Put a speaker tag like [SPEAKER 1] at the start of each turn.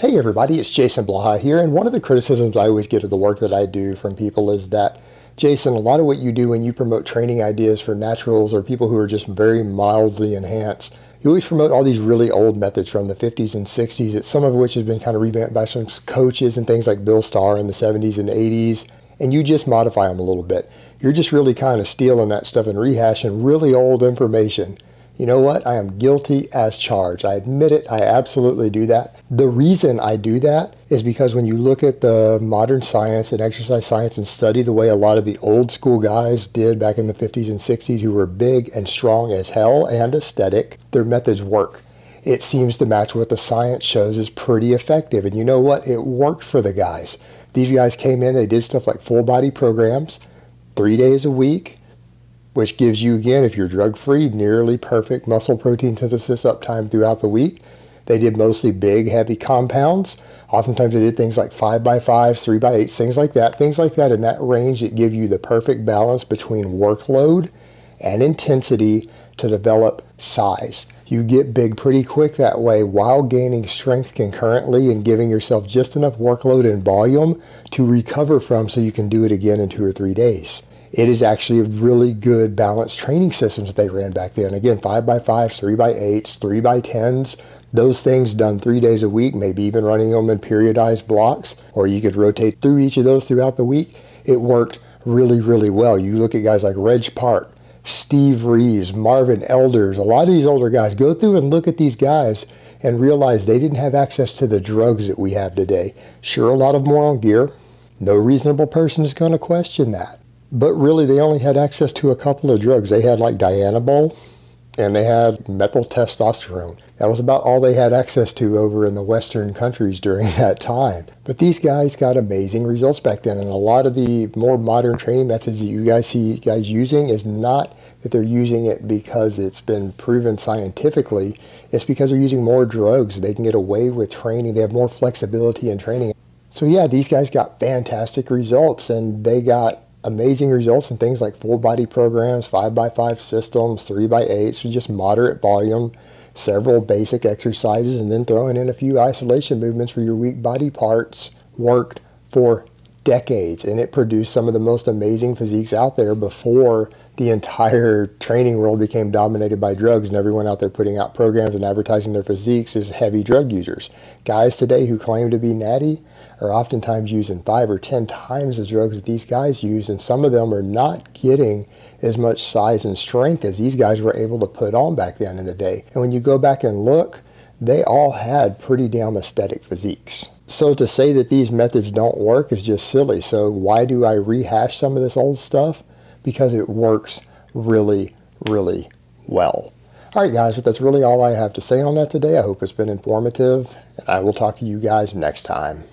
[SPEAKER 1] Hey everybody, it's Jason Blaha here, and one of the criticisms I always get of the work that I do from people is that, Jason, a lot of what you do when you promote training ideas for naturals or people who are just very mildly enhanced, you always promote all these really old methods from the 50s and 60s, some of which has been kind of revamped by some coaches and things like Bill Starr in the 70s and 80s, and you just modify them a little bit. You're just really kind of stealing that stuff and rehashing really old information. You know what? I am guilty as charged. I admit it. I absolutely do that. The reason I do that is because when you look at the modern science and exercise science and study the way a lot of the old school guys did back in the 50s and 60s who were big and strong as hell and aesthetic, their methods work. It seems to match what the science shows is pretty effective. And you know what? It worked for the guys. These guys came in, they did stuff like full body programs, 3 days a week, which gives you, again, if you're drug-free, nearly perfect muscle protein synthesis uptime throughout the week. They did mostly big, heavy compounds. Oftentimes they did things like 5x5s, 3x8s, things like that. Things like that in that range that give you the perfect balance between workload and intensity to develop size. You get big pretty quick that way while gaining strength concurrently and giving yourself just enough workload and volume to recover from so you can do it again in 2 or 3 days. It is actually a really good balanced training systems that they ran back then. Again, 5x5s, 3x8s, 3x10s, those things done 3 days a week, maybe even running them in periodized blocks, or you could rotate through each of those throughout the week. It worked really, really well. You look at guys like Reg Park, Steve Reeves, Marvin Elders, a lot of these older guys. Go through and look at these guys and realize they didn't have access to the drugs that we have today. Sure, a lot of them were on gear. No reasonable person is going to question that. But really, they only had access to a couple of drugs. They had like Dianabol, and they had methyl testosterone. That was about all they had access to over in the Western countries during that time. But these guys got amazing results back then, and a lot of the more modern training methods that you guys see guys using is not that they're using it because it's been proven scientifically. It's because they're using more drugs. They can get away with training. They have more flexibility in training. So yeah, these guys got fantastic results, and they got amazing results in things like full body programs, 5x5 systems, 3x8s, so just moderate volume, several basic exercises, and then throwing in a few isolation movements for your weak body parts worked for decades, and it produced some of the most amazing physiques out there before the entire training world became dominated by drugs and everyone out there putting out programs and advertising their physiques as heavy drug users. Guys today who claim to be natty are oftentimes using 5 or 10 times the drugs that these guys use, and some of them are not getting as much size and strength as these guys were able to put on back then in the day. And when you go back and look, they all had pretty damn aesthetic physiques. So to say that these methods don't work is just silly. So why do I rehash some of this old stuff? Because it works really, really well. All right, guys, but that's really all I have to say on that today. I hope it's been informative, and I will talk to you guys next time.